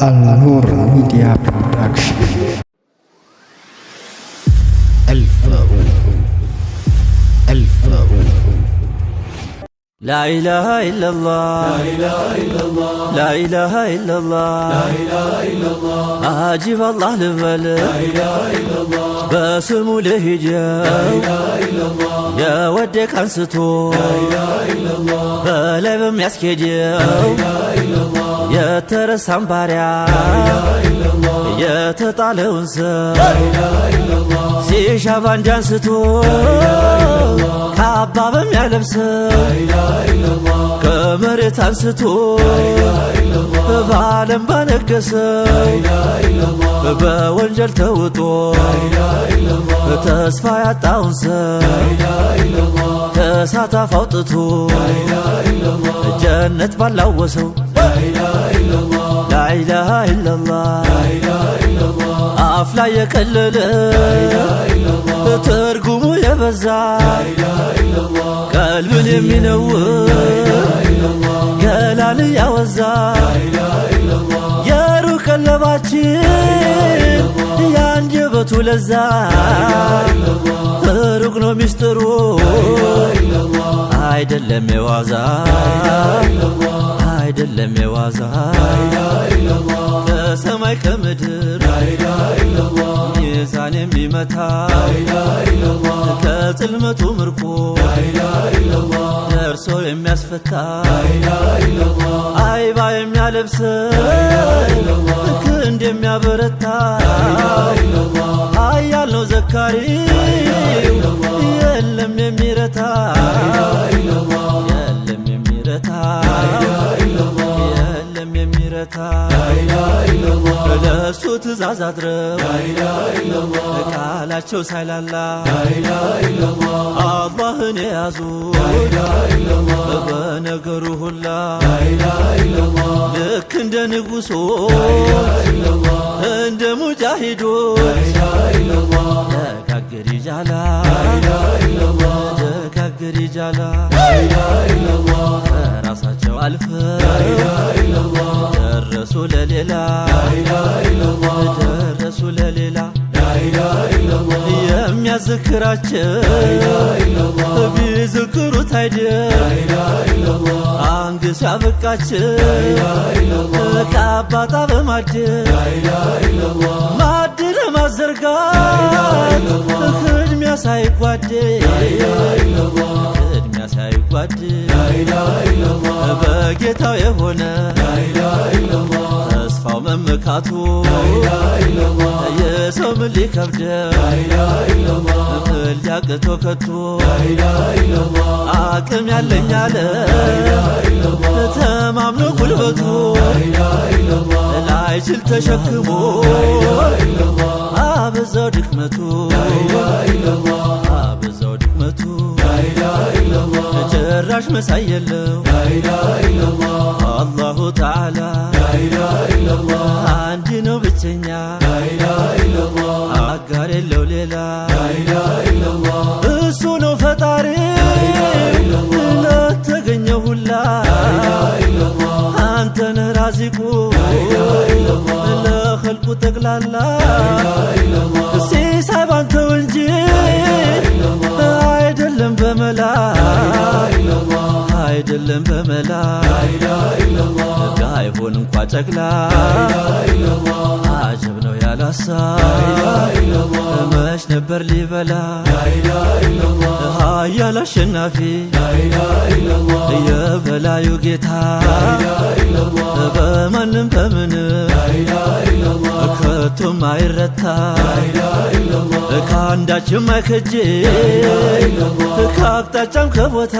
النور ميديا برودكشن. الفاروق لا إله إلا الله لا إله إلا الله لا إله إلا الله لا إله إلا الله أجيب الله لبل لا إله إلا الله باسمو لهجا لا إله إلا الله يا ودك أنستو لا إله إلا الله بلا بمياسكيجا لا إله إلا الله يا ترسام باريا لا إله إلا الله يا تطالون لا إله إلا الله سيشافان جانستو لا إله إلا الله كعبا بميالبسو لا إله إلا الله كمرت أنستو لا إله إلا الله بعلم بنكسو لا إله إلا الله بونجل توتو لا إله إلا الله تسفى يتاونسو لا إله إلا الله تساتا فوتتو لا إله إلا الله جنة بلوسو لا إله إلا الله لا إله إلا الله لا إله إلا الله أفلا يكلل لا إله إلا الله ترقمو يبزا لا إله إلا الله قلب المنور لا إله إلا الله قلال يوزا لا إله إلا الله يا روك اللباتين يا انجبتو لزا ركنو مسترو አይደለም የዋዛ አይደለም የዋዛ ከሰማይ ከምድር ሚዛን የሚመታ ከጽልመቱ ምርኮ ደርሶ የሚያስፈታ አይባ የሚያለብስ ክንድ የሚያበረታ ኃያል ነው ዘካሪው የለም የሚረታ የለም የሚረታ የለም የሚረታ ለእሱ ትእዛዝ አድረው ቃላቸው ሳይላላ አላህን የያዙ በነገሩ ሁላ ልክ እንደ ንጉሶች እንደ ሙጃሂዶች ደጋግር ይጃላ ደጋግር ይጃላ ራሳቸው አልፈው ደረሱ ለሌላ ደረሱ ለሌላ የሚያዝክራቸው ቢዝክሩት አይደል አንግስ ያበቃቸው ከአባጣ በማደር ማዕድ ለማዘርጋት ቅድሚያ ሳይጓደል ቅድሚያ ሳይጓደል በጌታው የሆነ ተስፋው መመካቱ የሰው ምን ሊከብደው ምን ሊያቅቶ ከቶ አቅም ያለኝ አለ ተማምኖ ጉልበቱ ላይችል ተሸክሞ አበዛው ድክመቱ አበዛው ድክመቱ ጭራሽ መሳይ የለው አላሁ ተዓላ አንድ ነው ብቸኛ አጋር የለው ሌላ እሱ ነው ፈጣሪ ለተገኘው ሁላ አንተነህ ራዚቁ ለኸልቁ ጠቅላላ ሲሳይ ባንተው እንጂ አይደለም በመላ አይደለም በመላ ባይሆን እንኳ ጨቅላ አጀብ ነው ያላሳ መች ነበር ሊበላ ኃያል አሸናፊ የበላዩ ጌታ በማንም በምንም ከቶም አይረታ ከአንዳችም አይከጅል ከአቅጣጫም ከቦታ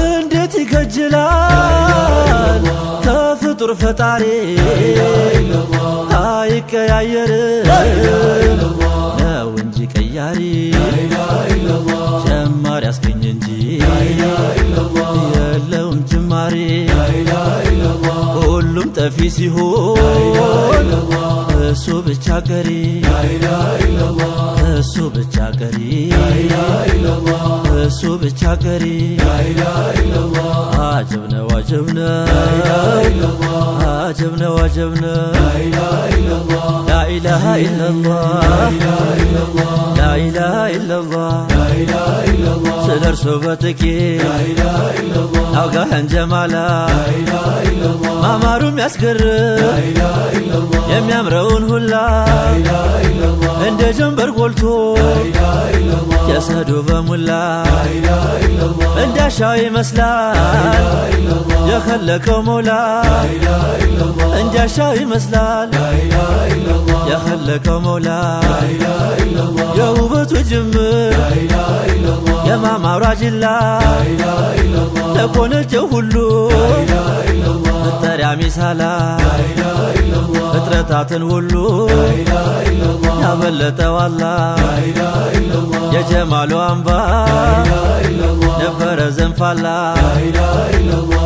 እንዴት ይከጅላል ከፍጡር ፈጣሪ አይቀያየርም ነው እንጂ ቀያሪ ጀማሪ አስገኝ እንጂ የለውም ጅማሬ ሁሉም ጠፊ ሲሆን እሱ ብቻ ቀሪ እሱ ብቻ ቀሪ እሱ ብቻ ቀሪ አጀብ ነው አጀብ ነው አጀብ ነው አጀብ ነው ላኢላሃ ኢለላህ ላኢላሃ ኢለላህ ስለርሱ በጥቂት አውጋህን ጀማላ ማማሩም ያስገርም የሚያምረውን ሁላ እንደ ጀንበር ጎልቶ ጀሰዱ በሙላ እንዳሻው ይመስላል የኸለቀው ሞላ እንዳሻው ይመስላል የኸለቀው ሞላ የውበቱ ጅምር የማማሯ ጅላ ለኮነቸው ሁሉ መጠሪያ ሚሳላ ፍጥረታትን ሁሉ ያበለጠው አላህ የጀማሉ አምባ ነበረ ዘንፋላ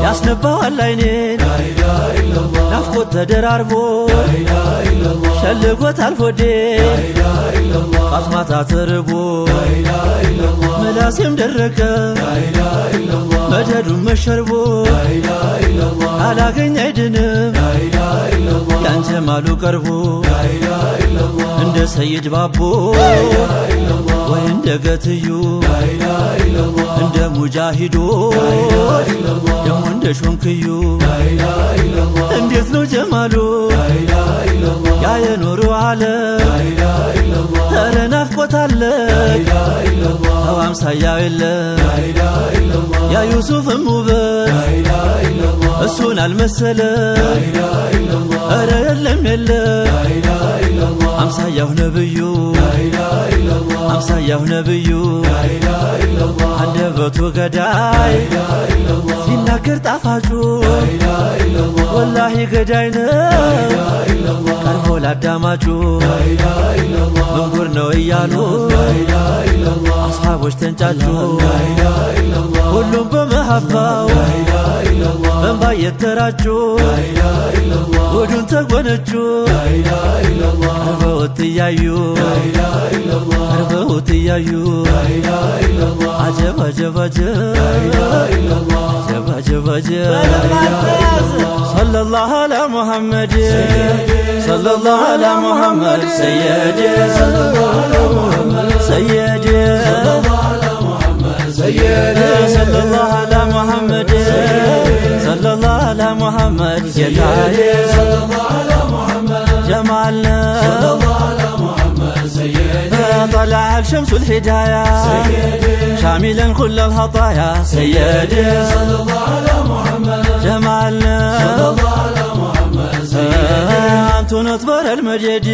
ያስነባዋል አይኔን ናፍቆት ተደራርቦ ሸልጎታል ሆዴ ጧት ማታ ተርቦ ምላሴም ደረቀ መደዱም መሸርቦ አላገኝ አይድንም ያን ጀማሉ ቀርቦ እንደ ሰይድ ባቦ ወይ እንደ ገትዩ እንደ ሙጃሂዶች ደሞ እንደ ሾንክዩ እንዴት ነው ጀማሉ ያ የኖሩ ዓለም ኧረ ናፍቆታለክ ተው አምሳያው የለም ያ ዩሱፍም ውበት እሱን አልመሰለ ኧረ የለም የለም አምሳያው ነብዩ አምሳያው ነብዩ አንደበቱ ገዳይ ሲናገር ጣፋጩ ወላሂ ገዳይ ነው ቀርቦ ላዳማጩ ምንጉር ነው እያሉ አስሓቦች ተንጫጩ ሁሉም በመሃባው በንባ የተራጩ ጉዱን ተጎነጩ ቀርበውት እያዩ ቀርበውት እያዩ አጀብ አጀብ አጀብ አጀብ አጀብ ሰለላሁ ዐላ ሙሐመድ ሰለላሁ ዐላ ሙሐመድ ሰየድ ሰየድ ሰለላሁ ዐላ ሙሐመድ ሰለላሁ ዐላ ሙሐመድ ጌታዬ ጀማልነ طلع الشمس الهداية شاملا كل الخطايا سيدي صلى الله على محمد جمالنا صلى الله على محمد سيدي أنت نطبر المجد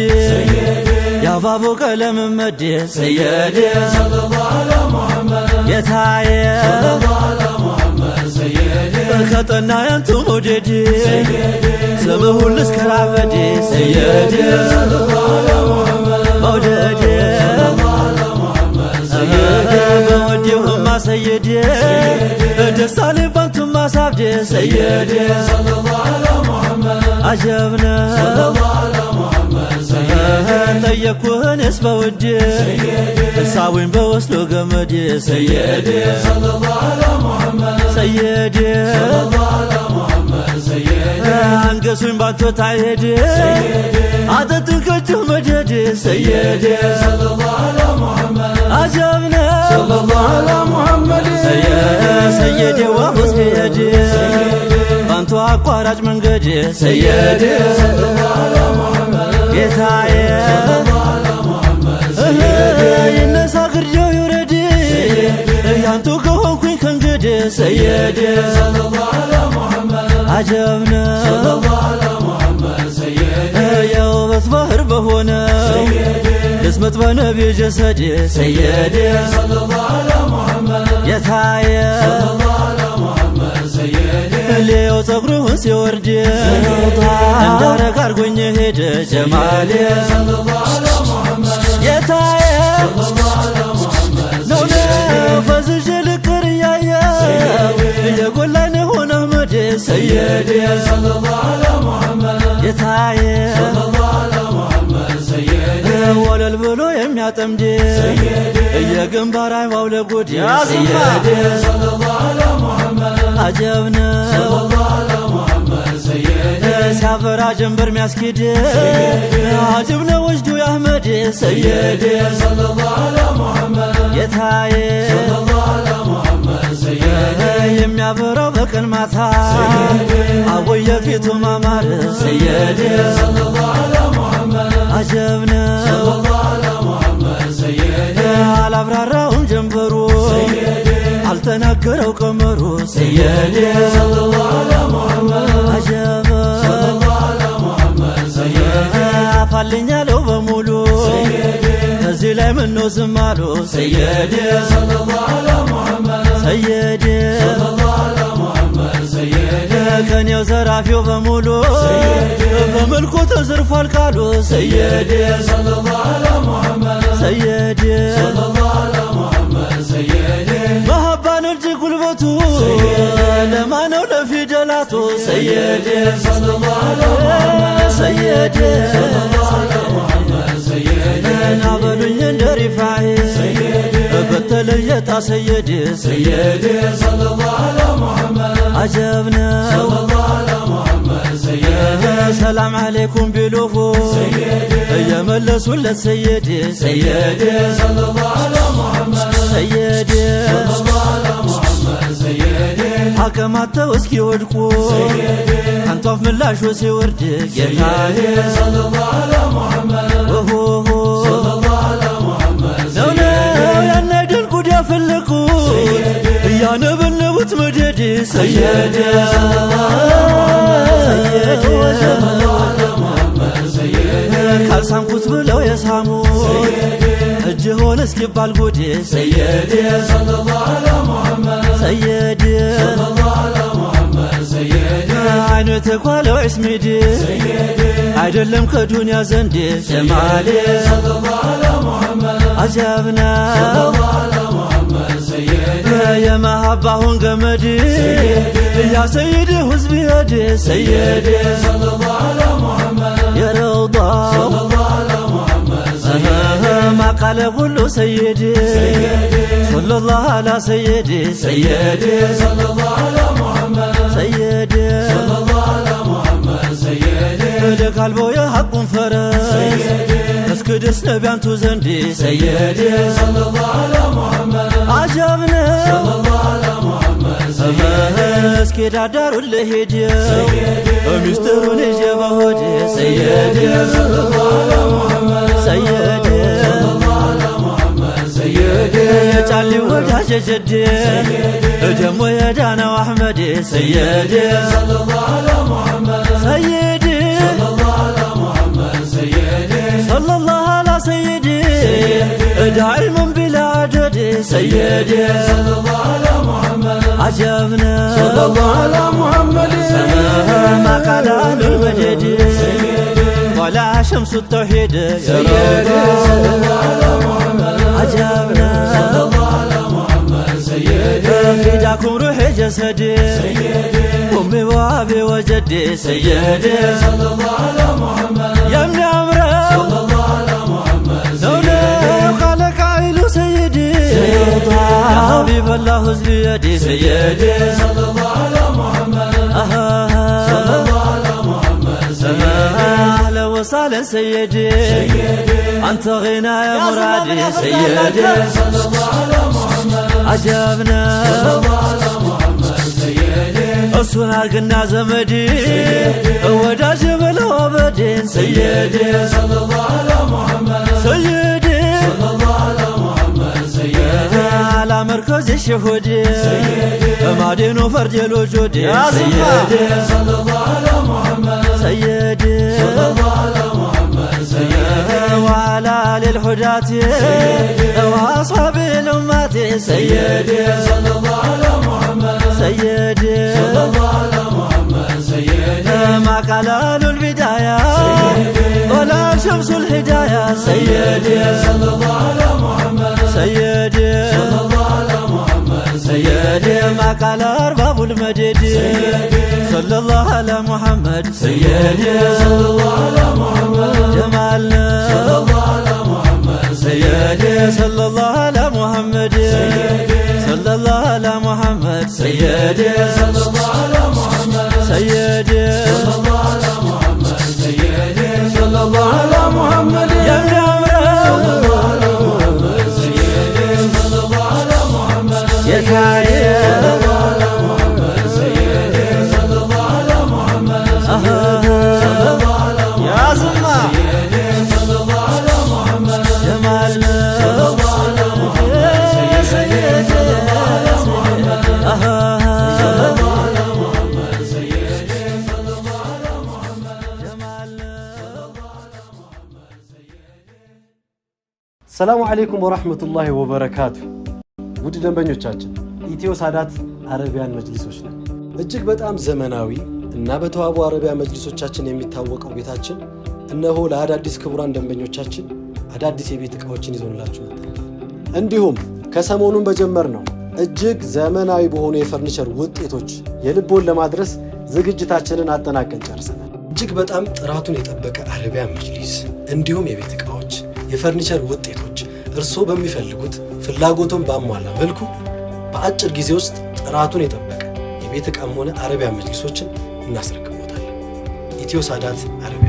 يا بابو قلم مدي سيدي صلى الله على محمد يتايا صلى الله على محمد سيدي خطنا أنتم مجدي سمه الاسكر عبدي سيدي صلى الله على محمد مولدي بوديهم ما سيدي دسالي بانتم ما سابدي سيدي صلى الله على محمد عجبنا صلى الله على محمد سيدي طيقوهن اسم ودي ساوين بوصلو قمدي سيدي صلى الله على محمد سيدي صلى الله على محمد سيدي انقصوين بانتو تعيدي عدتك مجدي سيدي صلى الله على محمد عجبنا صلى الله على محمد سيدي وابس بيدي بانتو اقوارج من قدي سيدي صلى الله على محمد يتاي صلى الله على محمد سيدي النسا قرجو يردي يانتو كهون كوين كنقدي سيدي صلى الله على محمد عجبنا صلى الله على محمد سيدي يا وبس بحر بهونا اسمت بنبي جسدي سيدي صلى الله على محمد يتايا صلى الله على محمد سيدي ليو صغره سيوردي اندارك ارغوني هيد جمالي صلى الله على محمد يتايا صلى الله على محمد نونا فزج الكريايا يقول لنا هنا مدي سيدي صلى الله على محمد يتايا صلى الله على محمد سيدي ወለል ብሎ የሚያጠምድ የግንባር አይዋው ለጉድ ሰየድ አጀብ ነው ሲያፈራ ጀንበር ሚያስኪድ አጅብ ነው ወጅዱ የአህመድ ሰየድ ጌታዬ የሚያበራው በቀን ማታ አቦየ ፊቱ ማማር ሰየድ አጀብ ነው አላብራራውም ጀንበሩ አልተናገረው ቀመሩ ሰየድ አጀብ አፋልኝ አለው በሙሉ ከዚህ ላይ ምነው ዝም አሉ ሰየድ ሰየድ ከኔው ዘራፊው በሙሉ በመልኩ ተዘርፏል ቃሉ ሰየድ ሰየድ መሀባን እጅ ጉልበቱ ለማነው ለፊደላቱ ሰየድ ሰየድ ናበሉኝ እንደ ሪፋዒ በተለየ ጣ ሰየድ ሰየድ አጀብ ነው ሰላም አለይኩም ቢሉሁ እየመለሱለት ሰየድ ሰየድ ሰየድ አከማተው እስኪ ወድቁ አንቷፍ ምላሹ ሲወርድ ጌታዬ ነው ያናይደል ጉድ ያፈለቁት እያነበነቡት መደድ ሰየድ ካልሳምኩት ብለው የሳሙት እጅ ሆነ እስኪባል ጉድ ሰየድ ሰየድ አይኑ የተኳለው ዒስሚድ አይደለም ከዱንያ ዘንድ ጀማል አጀብ ነው የመሃባሁን ገመድ ያ ሰይድ ህዝብ ሄድ ሰየድ የረውዳው ማቃለ ሁሉ ሰየድ ሰለላሁ ዐላ ሰየድ ሰየድ ሰየድ ደካልቦ የሐቁን ፈረስ እስክድስ ነቢያንቱ ዘንድ ሰየድ አጀብ ነው እስኪ ዳዳሩን ልሄድየው ሚስጥሩን ይዤ በሆድ ሰየድ ሰየድ የጫሊ ወዳጅ ጀድ ደሞ የዳነው አሕመድ ሰየድ ሰየድ ሰለላሁ ዐላ ሰየድ ዳኢመን ቢላ አደድ ሰየድ አጀብ ነው ማቃለ አህሉል መደድ ወላ ሸምሱ ተውሒድ ሰየድ አጀብ ነው ፊዳኩም ሩሒ ጀሰድ ኡሚ ወአቢ ወጀድ ሰየድ የሚያምረው ነው ኻለቃ ኢሉ ሰየድ ሀቢበላህ ህዝብ የዲ ሰየድ أهلا وسهلا سيدي أنت غنى يا مرادي سيدي عجبنا أصفنا قلنا زمدي ودا جبل وبدين سيدي سيدي على مركز الشهود مادين وفرج الوجود سيدي سيدي وعلى آل الحجات وأصحاب الأمات سيدي سيدي ما قال أهل البداية ولا شمس الهداية سيدي سيدي سيدي ما قال أرباب المجد صلى الله على محمد سيدي جمالنا سيدي صلى الله على محمد صلى الله على محمد سيدي صلى الله على محمد سيدي صلى الله على محمد سيدي صلى الله على محمد يا صلى الله على محمد سيدي صلى الله على محمد يا صلى الله على محمد سيدي صلى الله على محمد صلى الله على محمد يا زما سيدي صلى الله على محمد جمال صلى الله على محمد سيدي صلى الله على محمد صلى الله على محمد سيدي صلى الله على محمد جمال صلى الله على محمد سيدي السلام عليكم ورحمة الله وبركاته ውድ ደንበኞቻችን ኢትዮ ሳዳት አረቢያን መጅሊሶች ነን። እጅግ በጣም ዘመናዊ እና በተዋቡ አረቢያ መጅሊሶቻችን የሚታወቀው ቤታችን እነሆ ለአዳዲስ ክቡራን ደንበኞቻችን አዳዲስ የቤት ዕቃዎችን ይዞንላችሁ መጥቷል። እንዲሁም ከሰሞኑን በጀመርነው እጅግ ዘመናዊ በሆኑ የፈርኒቸር ውጤቶች የልቦን ለማድረስ ዝግጅታችንን አጠናቀን ጨርሰናል። እጅግ በጣም ጥራቱን የጠበቀ አረቢያ መጅሊስ እንዲሁም የቤት ዕቃዎች፣ የፈርኒቸር ውጤቶች እርሶ በሚፈልጉት ፍላጎቱን ባሟላ መልኩ በአጭር ጊዜ ውስጥ ጥራቱን የጠበቀ የቤት ዕቃም ሆነ አረቢያ መጅሊሶችን እናስረክቦታለን። ኢትዮ ሳዳት አረቢያ